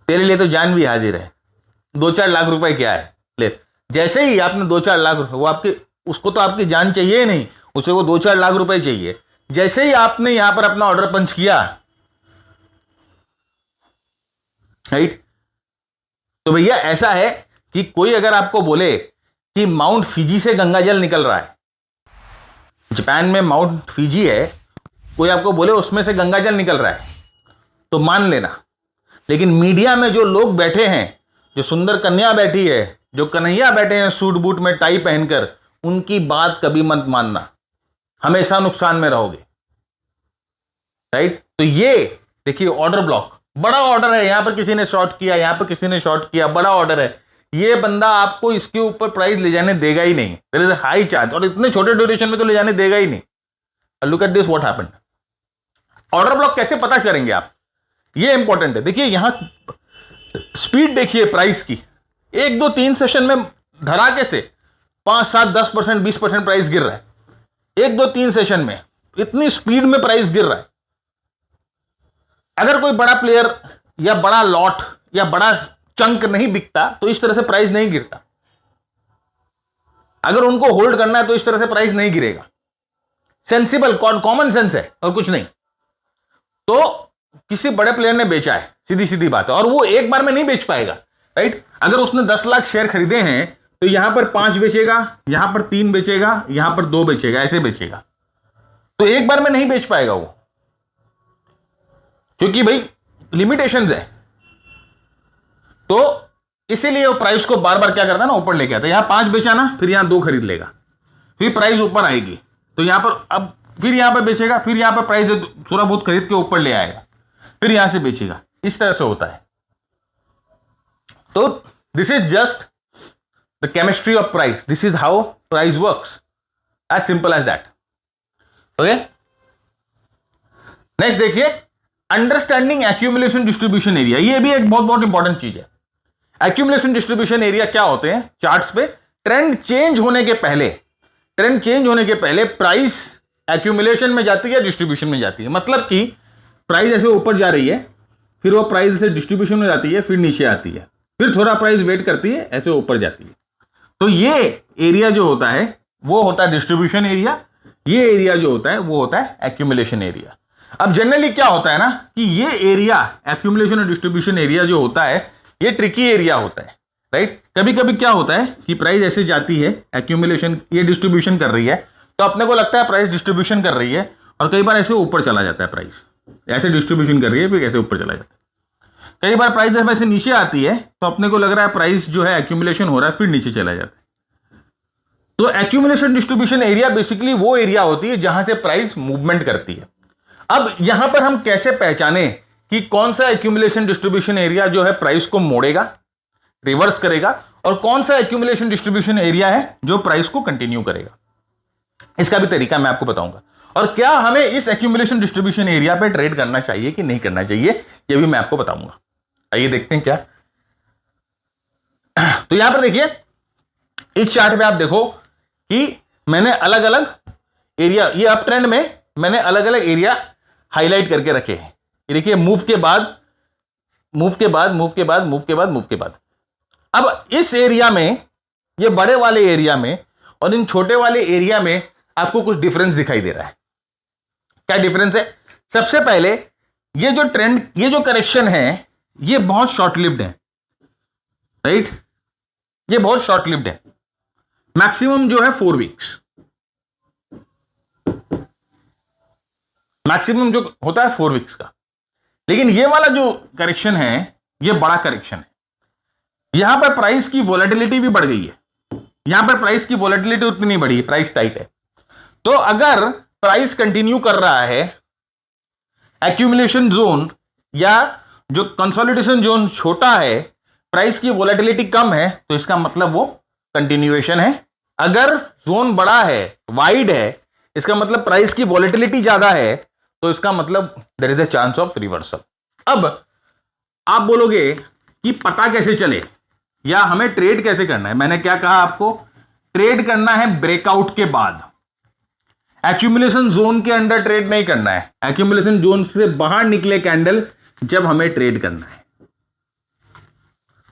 तेरे लिए तो जान भी हाजिर है, 2-4 लाख रुपए क्या है, ले। जैसे ही आपने 2-4 लाख रुपए, वो आपके, उसको तो आपकी जान चाहिए नहीं, उसे वो 2-4 लाख रुपए चाहिए। जैसे ही आपने यहां पर अपना ऑर्डर पंच किया, राइट, तो भैया ऐसा है कि कोई अगर आपको बोले कि माउंट फिजी से गंगाजल निकल रहा है, जापान में माउंट फिजी है, कोई आपको बोले उसमें से गंगाजल निकल रहा है, तो मान लेना। लेकिन मीडिया में जो लोग बैठे हैं, जो सुंदर कन्या बैठी है, जो कन्हैया बैठे हैं सूट बूट में टाई पहनकर, उनकी बात कभी मत मानना, हमेशा नुकसान में रहोगे, राइट। तो ये देखिए ऑर्डर ब्लॉक, बड़ा ऑर्डर है, यहां पर किसी ने शॉर्ट किया, यहां पर किसी ने शॉर्ट किया, बड़ा ऑर्डर है, ये बंदा आपको इसके ऊपर प्राइस ले जाने देगा ही नहीं, there is a high chance, और इतने छोटे ड्यूरेशन में तो ले जाने देगा ही नहीं। Look at this what happened, order block कैसे पता करेंगे आप, ये इंपॉर्टेंट है। देखिए यहां स्पीड देखिए प्राइस की, 1 2 3 सेशन में धड़ाके से 5 7 10% 20% प्राइस गिर रहा है। 1 2 3 सेशन में इतनी स्पीड में प्राइस गिर रहा है। अगर कोई बड़ा प्लेयर या बड़ा लॉट या बड़ा चंक नहीं बिकता तो इस तरह से प्राइस नहीं गिरता। अगर उनको होल्ड करना है तो इस तरह से प्राइस नहीं गिरेगा। सेंसिबल कॉमन सेंस है और कुछ नहीं। तो किसी बड़े प्लेयर ने बेचा है, सीधी सीधी बात है, और वो एक बार में नहीं बेच पाएगा, राइट। अगर उसने 10 लाख शेयर खरीदे हैं तो यहां पर 5 बेचेगा, यहां पर 3 बेचेगा, यहां पर 2 बेचेगा, ऐसे बेचेगा। तो एक बार में नहीं बेच पाएगा वो, क्योंकि भाई लिमिटेशंस है। तो इसीलिए वो प्राइस को बार बार क्या करता है ना, ऊपर लेके आता है। यहां 5 बेचा ना, फिर यहां 2 खरीद लेगा, फिर प्राइस ऊपर आएगी तो यहां पर अब फिर यहां पर बेचेगा, फिर यहां पर प्राइस थोड़ा बहुत खरीद के ऊपर ले आएगा, फिर यहां से बेचेगा। इस तरह से होता है। तो this is just the chemistry of price, this is how price works, as simple as that. Okay, next देखिए अंडरस्टैंडिंग एक्यूमुलेशन डिस्ट्रीब्यूशन एरिया। ये भी एक बहुत बहुत इंपॉर्टेंट चीज है। एक्यूमुलेशन डिस्ट्रीब्यूशन एरिया क्या होते हैं? चार्ट्स पे ट्रेंड चेंज होने के पहले प्राइस एक्यूमुलेशन में जाती है, डिस्ट्रीब्यूशन में जाती है। मतलब कि प्राइस ऐसे ऊपर जा रही है, फिर वो प्राइस ऐसे डिस्ट्रीब्यूशन में जाती है, फिर नीचे आती है, फिर थोड़ा प्राइस वेट करती है, ऐसे ऊपर जाती है। तो ये एरिया जो होता है वो होता है डिस्ट्रीब्यूशन एरिया, ये एरिया जो होता है वो होता है एक्यूमुलेशन एरिया। अब जनरली क्या होता है ना कि ये एरिया एक्यूमुलेशन और डिस्ट्रीब्यूशन एरिया जो होता है ये ट्रिकी एरिया होता है, राइट। कभी कभी क्या होता है कि प्राइस ऐसे जाती है, एक्यूमुलेशन ये डिस्ट्रीब्यूशन कर रही है, तो अपने को लगता है प्राइस डिस्ट्रीब्यूशन कर रही है, और कई बार ऐसे ऊपर चला जाता है प्राइस, ऐसे डिस्ट्रीब्यूशन कर रही है फिर ऐसे ऊपर चला जाता है। कई बार प्राइस जब ऐसे नीचे आती है तो अपने को लग रहा है प्राइस जो है एक्यूमुलेशन हो रहा है, फिर नीचे चला जाता है। तो एक्यूमुलेशन डिस्ट्रीब्यूशन एरिया बेसिकली वो एरिया होती है जहां से प्राइस मूवमेंट करती है। अब यहां पर हम कैसे पहचाने कि कौन सा एक्यूमुलेशन डिस्ट्रीब्यूशन एरिया जो है प्राइस को मोड़ेगा, रिवर्स करेगा, और कौन सा एक्यूमुलेशन डिस्ट्रीब्यूशन एरिया है जो प्राइस को कंटिन्यू करेगा? इसका भी तरीका मैं आपको बताऊंगा। और क्या हमें इस एक्यूमुलेशन डिस्ट्रीब्यूशन एरिया पे ट्रेड करना चाहिए कि नहीं करना चाहिए, ये भी मैं आपको बताऊंगा। आइए देखते हैं क्या। तो यहां पर देखिए इस चार्ट पे आप देखो कि मैंने अलग अलग एरिया, ये अप ट्रेंड में मैंने अलग अलग एरिया हाईलाइट करके रखे हैं। ये देखिए मूव के बाद मूव के बाद मूव के बाद मूव के बाद मूव के बाद। अब इस एरिया में, ये बड़े वाले एरिया में और इन छोटे वाले एरिया में आपको कुछ डिफरेंस दिखाई दे रहा है। क्या डिफरेंस है? सबसे पहले ये जो ट्रेंड, ये जो करेक्शन है ये बहुत शॉर्ट लिव्ड है, राइट। ये बहुत शॉर्ट लिव्ड है, मैक्सिमम जो है 4 वीक्स, मैक्सिमम जो होता है 4 वीक्स का। लेकिन ये वाला जो करेक्शन है ये बड़ा करेक्शन है। यहां पर प्राइस की वोलेटिलिटी भी बढ़ गई है, यहां पर प्राइस की वोलेटिलिटी उतनी नहीं बढ़ी, प्राइस टाइट है। तो अगर प्राइस कंटिन्यू कर रहा है एक्यूमुलेशन जोन या जो कंसोलिडेशन जोन छोटा है, प्राइस की वोलेटिलिटी कम है, तो इसका मतलब वो कंटिन्यूएशन है। अगर जोन बड़ा है, वाइड है, इसका मतलब प्राइस की वोलेटिलिटी ज्यादा है, तो इसका मतलब there is a chance of reversal. अब आप बोलोगे कि पता कैसे चले या हमें ट्रेड कैसे करना है? मैंने क्या कहा आपको? ट्रेड करना है ब्रेकआउट के बाद, एक्यूमुलेशन जोन के अंदर ट्रेड नहीं करना है। एक्यूमुलेशन जोन से बाहर निकले कैंडल जब हमें ट्रेड करना है।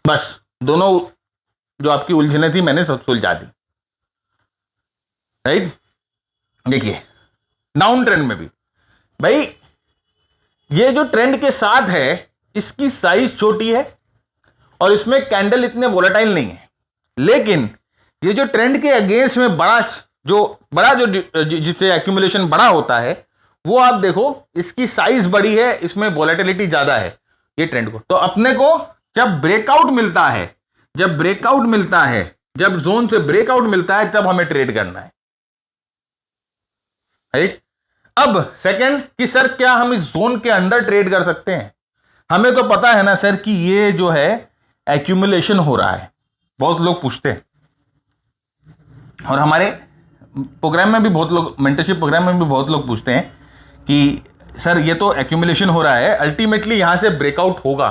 बस दोनों जो आपकी उलझने थी मैंने सब सुलझा दी, राइट। देखिए डाउन ट्रेंड में भी भाई ये जो ट्रेंड के साथ है इसकी साइज छोटी है और इसमें कैंडल इतने वोलेटाइल नहीं है, लेकिन ये जो ट्रेंड के अगेंस्ट में बड़ा जो जिससे एक्यूमुलेशन बड़ा होता है वो आप देखो इसकी साइज बड़ी है, इसमें वोलेटिलिटी ज्यादा है ये ट्रेंड को। तो अपने को जब ब्रेकआउट मिलता है, जब जोन से ब्रेकआउट मिलता है तब हमें ट्रेड करना है, राइट। अब सेकंड कि सर क्या हम इस जोन के अंदर ट्रेड कर सकते हैं? हमें तो पता है ना सर कि ये जो है एक्यूमुलेशन हो रहा है, बहुत लोग पूछते हैं, और हमारे प्रोग्राम में भी बहुत लोग, मेंटरशिप प्रोग्राम में भी बहुत लोग पूछते हैं कि सर ये तो एक्यूमुलेशन हो रहा है, अल्टीमेटली यहां से ब्रेकआउट होगा,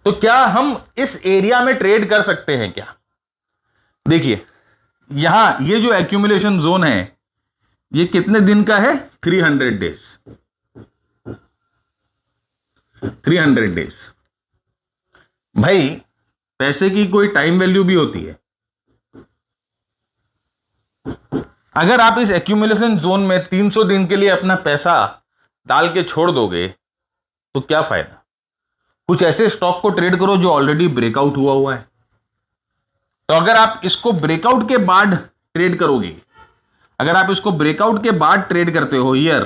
तो क्या हम इस एरिया में ट्रेड कर सकते हैं क्या? देखिए यहां ये जो एक्यूमुलेशन जोन है ये कितने दिन का है? 300 डेज। 300 डेज। भाई पैसे की कोई टाइम वैल्यू भी होती है। अगर आप इस एक्यूमुलेशन जोन में 300 दिन के लिए अपना पैसा डाल के छोड़ दोगे तो क्या फायदा? कुछ ऐसे स्टॉक को ट्रेड करो जो ऑलरेडी ब्रेकआउट हुआ है। तो अगर आप इसको ब्रेकआउट के बाद ट्रेड करोगे, अगर आप इसको ब्रेकआउट के बाद ट्रेड करते हो ईयर,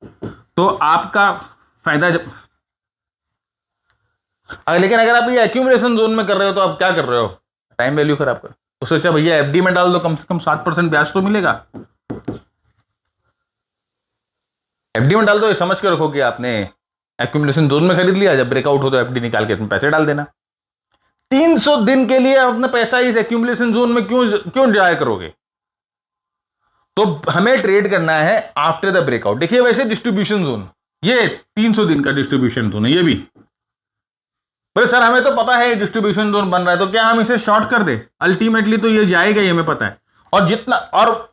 तो आपका फायदा लेकिन अगर आप ये एक्यूमुलेशन जोन में कर रहे हो तो आप क्या कर रहे हो? टाइम वैल्यू खराब कर। तो सोचा भैया एफडी में डाल दो, कम से कम 7% ब्याज तो मिलेगा। एफडी में डाल दो, ये समझ के रखो कि आपने एक्यूमुलेशन जोन में खरीद लिया, जब ब्रेकआउट हो तो एफडी निकाल के पैसे डाल देना। 300 दिन के लिए अपना पैसा इस एक्यूमुलेशन जोन में क्यों जाया करोगे? तो हमें ट्रेड करना है आफ्टर द ब्रेकआउट। देखिए वैसे डिस्ट्रीब्यूशन जोन, ये 300 दिन का डिस्ट्रीब्यूशन जोन है ये भी। बोले सर हमें तो पता है डिस्ट्रीब्यूशन जोन बन रहा है, तो क्या हम इसे शॉर्ट कर दे? अल्टीमेटली तो ये जाएगा, ये हमें पता है। और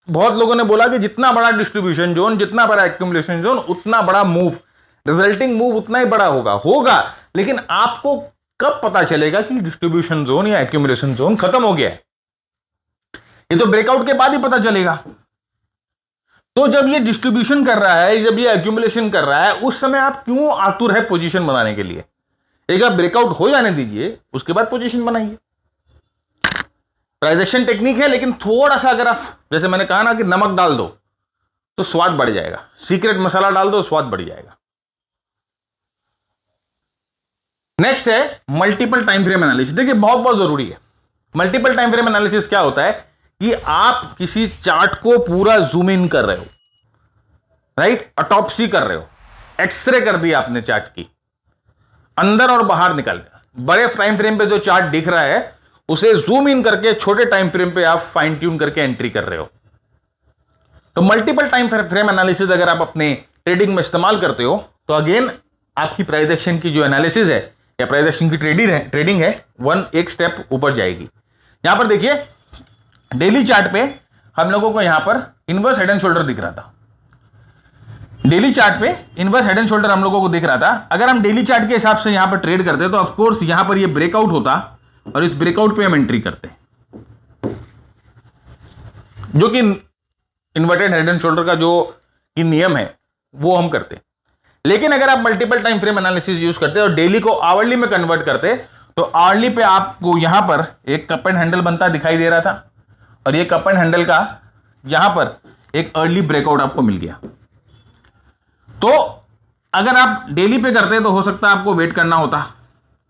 बहुत लोगों ने बोला कि जितना बड़ा डिस्ट्रीब्यूशन जोन, जितना बड़ा एक्यूमुलेशन जोन, उतना बड़ा मूव, रिजल्टिंग मूव उतना ही बड़ा होगा। लेकिन आपको कब पता चलेगा कि डिस्ट्रीब्यूशन जोन या एक्यूमुलेशन जोन खत्म हो गया है? ये तो ब्रेकआउट के बाद ही पता चलेगा। तो जब ये डिस्ट्रीब्यूशन कर रहा है, जब ये एक्यूमुलेशन कर रहा है, उस समय आप क्यों आतुर है पोजीशन बनाने के लिए? एक आप ब्रेकआउट हो जाने दीजिए, उसके बाद पोजीशन बनाइए। ट्रांजैक्शन टेक्निक है, लेकिन थोड़ा सा अगर आप, जैसे मैंने कहा ना कि नमक डाल दो तो स्वाद बढ़ जाएगा, सीक्रेट मसाला डाल दो स्वाद बढ़ जाएगा। नेक्स्ट है मल्टीपल टाइम फ्रेम एनालिसिस। देखिए बहुत जरूरी है। मल्टीपल टाइम फ्रेम एनालिसिस क्या होता है कि आप किसी चार्ट को पूरा जूम इन कर रहे हो, राइट, ऑटोप्सी कर रहे हो, एक्सरे कर दिया आपने चार्ट की, अंदर और बाहर निकाल दिया। बड़े टाइम फ्रेम पे जो चार्ट दिख रहा है उसे जूम इन करके छोटे टाइम फ्रेम पे आप फाइन ट्यून करके एंट्री कर रहे हो। तो मल्टीपल टाइम फ्रेम एनालिसिस अगर आप अपने ट्रेडिंग में इस्तेमाल करते हो तो अगेन आपकी प्राइस एक्शन की जो एनालिसिस है या प्राइस एक्शन की ट्रेडिंग है एक स्टेप ऊपर जाएगी। यहां पर देखिए डेली चार्ट पे हम लोगों को यहां पर इनवर्स हेड एंड शोल्डर दिख रहा था। डेली चार्ट पे इनवर्स हेड एंड शोल्डर हम लोगों को दिख रहा था। अगर हम डेली चार्ट के हिसाब से यहां पर ट्रेड करते तो ऑफ कोर्स यहां पर ये ब्रेकआउट होता और इस ब्रेकआउट पे हम एंट्री करते, जो कि इन्वर्टेड हेड एंड शोल्डर का जो कि नियम है वो हम करते। लेकिन अगर आप multiple time frame analysis use करते और डेली को आवरली में कन्वर्ट करते तो आवरली पे आपको यहां पर एक कप एंड हैंडल बनता दिखाई दे रहा था और ये कप एंड हैंडल का यहां पर एक अर्ली ब्रेकआउट आपको मिल गया। तो अगर आप डेली पे करते तो हो सकता है आपको वेट करना होता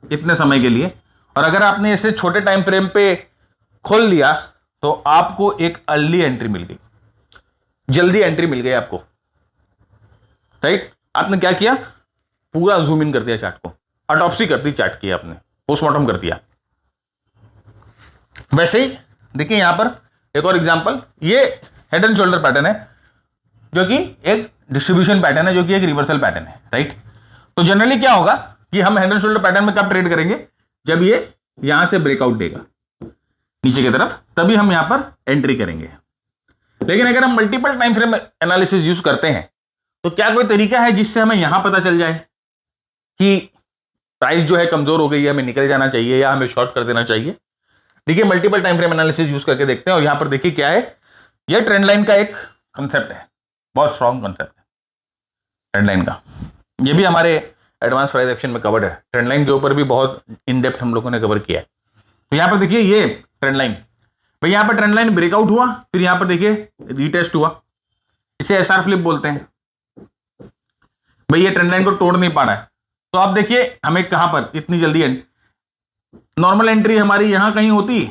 इतने समय के लिए, और अगर आपने इसे छोटे टाइम फ्रेम पे खोल लिया तो आपको एक अर्ली एंट्री मिल गई, जल्दी एंट्री मिल गई आपको, राइट। आपने क्या किया? पूरा जूम इन कर दिया चार्ट को, ऑटोप्सी कर दी चार्ट की, आपने पोस्टमार्टम कर दिया। वैसे ही देखिए यहां पर एक और एग्जांपल, ये हेड एंड शोल्डर पैटर्न है जो कि एक डिस्ट्रीब्यूशन पैटर्न है, जो कि एक रिवर्सल पैटर्न है, राइट। तो जनरली क्या होगा कि हम हेड एंड शोल्डर पैटर्न में कब ट्रेड करेंगे? जब ये यहां से ब्रेकआउट देगा नीचे की तरफ, तभी हम यहां पर एंट्री करेंगे। लेकिन अगर हम multiple time frame analysis use करते हैं तो क्या कोई तरीका है जिससे हमें यहां पता चल जाए कि प्राइस जो है कमजोर हो गई है, हमें निकल जाना चाहिए या हमें शॉर्ट कर देना चाहिए? देखिए multiple time frame analysis use करके देखते हैं। और यहां पर देखिए क्या है, यह ट्रेंड लाइन का एक कंसेप्ट है, बहुत स्ट्रॉन्ग कंसेप्ट है ट्रेंड लाइन का। ये भी हमारे एडवांस प्राइस एक्शन में कवर्ड है, ट्रेंड लाइन के ऊपर भी बहुत इन डेप्थ हम लोगों ने कवर किया है। तो यहां पर देखिए ये ट्रेंड लाइन, भाई यहां पर ट्रेंड लाइन ब्रेकआउट हुआ, फिर यहां पर देखिए रीटेस्ट हुआ, इसे एसआर फ्लिप बोलते हैं। भाई ये ट्रेंड लाइन को तोड़ नहीं पा रहा है, तो आप देखिए हमें कहां पर इतनी जल्दी नॉर्मल एंट्री हमारी यहां कहीं होती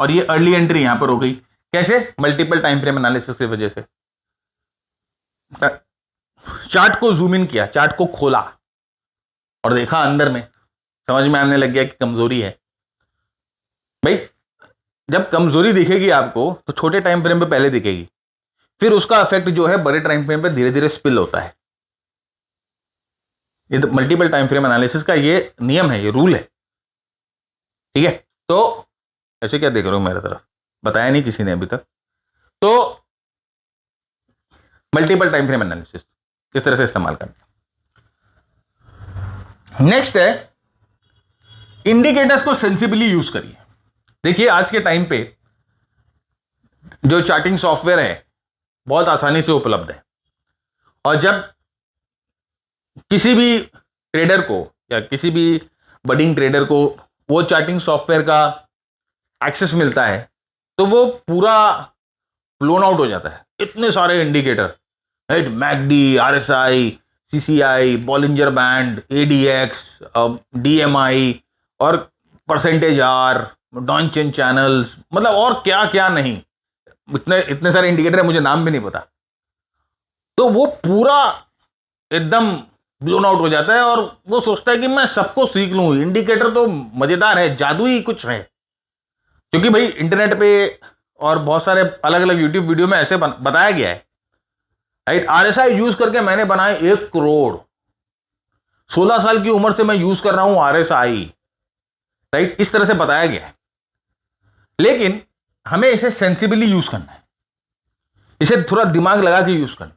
और ये अर्ली एंट्री यहां पर हो गई। कैसे? मल्टीपल टाइम फ्रेम एनालिसिस की वजह से। चार्ट को जूम इन किया, चार्ट को खोला और देखा अंदर में, समझ में आने लग गया कि कमजोरी है। भाई जब कमजोरी दिखेगी आपको तो छोटे टाइम फ्रेम पे पहले दिखेगी, फिर उसका इफेक्ट जो है बड़े टाइम फ्रेम पे धीरे धीरे स्पिल होता है। ये मल्टीपल टाइम फ्रेम एनालिसिस का ये नियम है, ये रूल है, ठीक है। तो ऐसे क्या देख रहे हो मेरे तरफ, बताया नहीं किसी ने अभी तक। तो मल्टीपल टाइम फ्रेम एनालिसिस किस तरह से इस्तेमाल करना। नेक्स्ट है इंडिकेटर्स को सेंसिबली यूज करिए। देखिए आज के टाइम पे जो चार्टिंग सॉफ्टवेयर है बहुत आसानी से उपलब्ध है, और जब किसी भी ट्रेडर को या किसी भी बडिंग ट्रेडर को वो चार्टिंग सॉफ्टवेयर का एक्सेस मिलता है तो वो पूरा ब्लोन आउट हो जाता है। इतने सारे indicator, right, McD, RSI, CCI, Bollinger band, ADX, DMI और परसेंटेज आर, डॉनचेन चैनल्स, मतलब और क्या क्या नहीं, इतने इतने सारे इंडिकेटर है, मुझे नाम भी नहीं पता। तो वो पूरा एकदम ब्लोन आउट हो जाता है और वो सोचता है कि मैं सबको सीख लूं, इंडिकेटर तो मजेदार है, जादुई कुछ है। क्योंकि भाई इंटरनेट पे और बहुत सारे अलग अलग यूट्यूब वीडियो में ऐसे बताया गया है, राइट। आरएसआई यूज करके मैंने बनाए 1 करोड़, 16 साल की उम्र से मैं यूज कर रहा हूं आरएसआई, राइट, इस तरह से बताया गया है। लेकिन हमें इसे सेंसिबली यूज करना है, इसे थोड़ा दिमाग लगा के यूज करना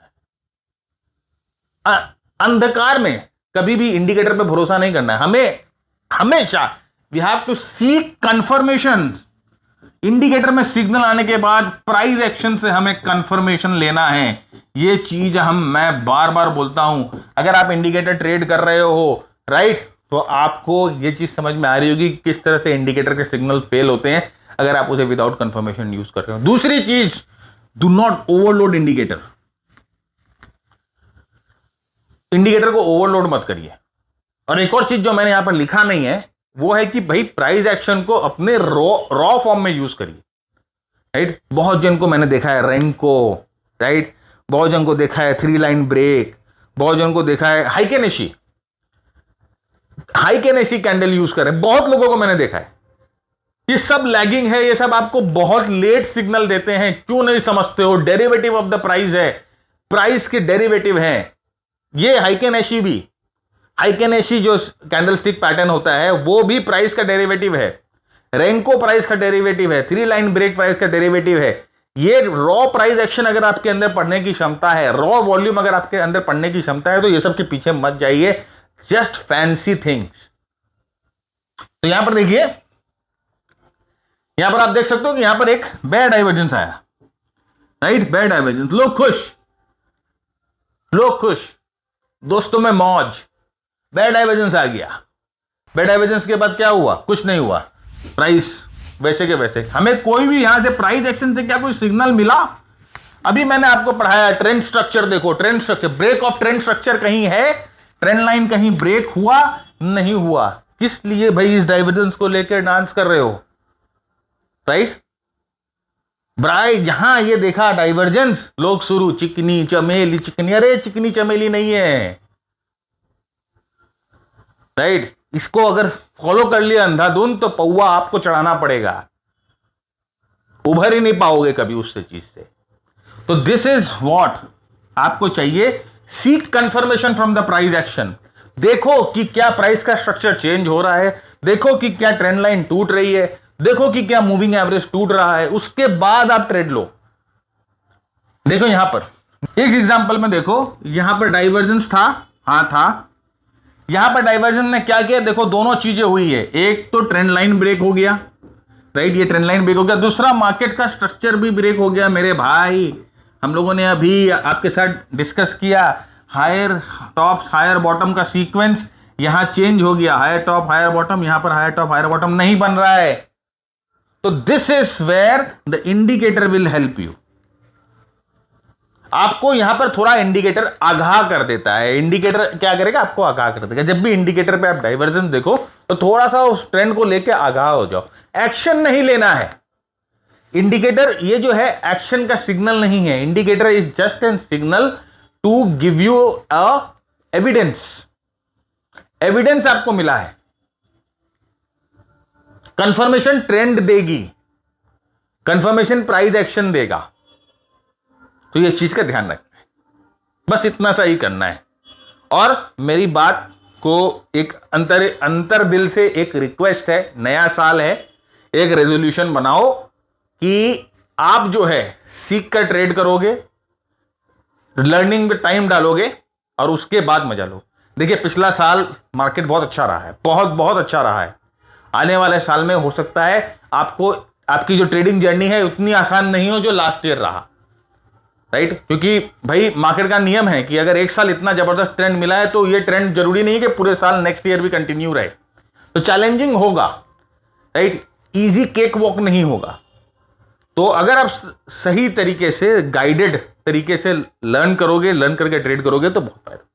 है। अंधकार में कभी भी इंडिकेटर पे भरोसा नहीं करना है। हमें हमेशा we have to seek confirmation. Indicator में सिग्नल आने के बाद प्राइस एक्शन से हमें कंफर्मेशन लेना है। ये चीज मैं बार बार बोलता हूं। अगर आप इंडिकेटर ट्रेड कर रहे हो, राइट, तो आपको ये चीज समझ में आ रही होगी किस तरह से इंडिकेटर के सिग्नल फेल होते हैं अगर आप उसे विदाउट कंफर्मेशन यूज कर रहे हो। दूसरी चीज, do not overload indicator. Indicator को ओवरलोड मत करिए। और एक और चीज जो मैंने यहां पर लिखा नहीं है वो है कि भाई प्राइस एक्शन को अपने रॉ फॉर्म में यूज करिए, राइट। बहुत जन को मैंने देखा है रेंको, राइट, बहुत जन को देखा है 3 लाइन ब्रेक, बहुत जन को देखा है हाइकेनेशी कैंडल यूज कर रहे हैं। बहुत लोगों को मैंने देखा है। ये सब लैगिंग है, ये सब आपको बहुत लेट सिग्नल देते हैं। क्यों नहीं समझते हो? डेरिवेटिव ऑफ द प्राइस है, प्राइस के डेरिवेटिव हैं ये। हाइकेनेशी भी, हाइकेनेशी जो कैंडलस्टिक पैटर्न होता है वो भी प्राइस का डेरिवेटिव है। रेंको प्राइस का डेरिवेटिव है, 3 लाइन ब्रेक प्राइस का डेरिवेटिव है। ये रॉ प्राइस एक्शन अगर आपके अंदर पढ़ने की क्षमता है, रॉ वॉल्यूम अगर आपके अंदर पढ़ने की क्षमता है, तो ये सब के पीछे मत जाइए, जस्ट फैंसी थिंग्स। तो यहां पर देखिए, यहां पर आप देख सकते हो कि यहां पर एक बेयर डाइवर्जेंस आया, राइट, बेयर डाइवर्जेंस। लोग खुश, दोस्तों में मौज, बेयर डाइवर्जेंस आ गया। बेयर डाइवर्जेंस के बाद क्या हुआ? कुछ नहीं हुआ, प्राइस वैसे के वैसे। हमें कोई भी यहां से प्राइस एक्शन से क्या कोई सिग्नल मिला? अभी मैंने आपको पढ़ाया ट्रेंड स्ट्रक्चर। देखो trend structure, break of trend structure कहीं है, ट्रेंड लाइन कहीं ब्रेक हुआ नहीं हुआ। किस लिए भाई इस डाइवर्जेंस को लेकर डांस कर रहे हो, राइट। ब्राइ यहां ये देखा डाइवर्जेंस, लोग शुरू चिकनी चमेली, चिकनी, अरे चिकनी चमेली नहीं है, राइट। इसको अगर फॉलो कर लिया अंधाधुंध तो पौवा आपको चढ़ाना पड़ेगा, उभर ही नहीं पाओगे कभी उससे चीज से। तो दिस इज व्हाट आपको चाहिए, seek confirmation from the price action. देखो कि क्या प्राइस का स्ट्रक्चर चेंज हो रहा है, देखो कि क्या ट्रेंड लाइन टूट रही है, देखो कि क्या मूविंग एवरेज टूट रहा है, उसके बाद आप ट्रेड लो। देखो यहां पर एक एग्जांपल में देखो, यहां पर डाइवर्जेंस था, हां था। यहां पर डाइवर्जेंस ने क्या किया? देखो दोनों चीजें हुई है, एक तो ट्रेंड लाइन ब्रेक हो गया, राइट, ये ट्रेंड लाइन ब्रेक हो गया। दूसरा मार्केट का स्ट्रक्चर भी ब्रेक हो गया मेरे भाई। हम लोगों ने अभी आपके साथ डिस्कस किया हायर टॉप हायर बॉटम का सीक्वेंस, यहां चेंज हो गया, हायर टॉप हायर बॉटम, यहां पर हायर टॉप हायर बॉटम नहीं बन रहा है। तो this is where the indicator will help you. आपको यहां पर थोड़ा इंडिकेटर आगाह कर देता है। इंडिकेटर क्या करेगा? आपको आगाह कर देगा। जब भी इंडिकेटर पे आप डाइवर्जेंस देखो तो थोड़ा सा उस ट्रेंड को लेके आगाह हो जाओ। एक्शन नहीं लेना है। इंडिकेटर ये जो है एक्शन का सिग्नल नहीं है। Indicator is just an signal to give you a evidence. Evidence आपको मिला है, कंफर्मेशन ट्रेंड देगी, कंफर्मेशन प्राइस एक्शन देगा, तो ये चीज़ का ध्यान रखना है, बस इतना सा ही करना है। और मेरी बात को एक अंतर दिल से एक रिक्वेस्ट है, नया साल है, एक रेजोल्यूशन बनाओ कि आप जो है सीख कर ट्रेड करोगे, लर्निंग में टाइम डालोगे और उसके बाद मजा लो। देखिए पिछला साल मार्केट बहुत अच्छा रहा है, बहुत बहुत अच्छा रहा है। आने वाले साल में हो सकता है आपको आपकी जो ट्रेडिंग जर्नी है उतनी आसान नहीं हो जो लास्ट ईयर रहा, राइट? क्योंकि भाई मार्केट का नियम है कि अगर एक साल इतना जबरदस्त ट्रेंड मिला है तो ये ट्रेंड जरूरी नहीं है कि पूरे साल नेक्स्ट ईयर भी कंटिन्यू रहे। तो चैलेंजिंग होगा, राइट? इजी केक वॉक नहीं होगा। तो अगर आप सही तरीके से गाइडेड तरीके से लर्न करके ट्रेड करोगे तो बहुत फायदा।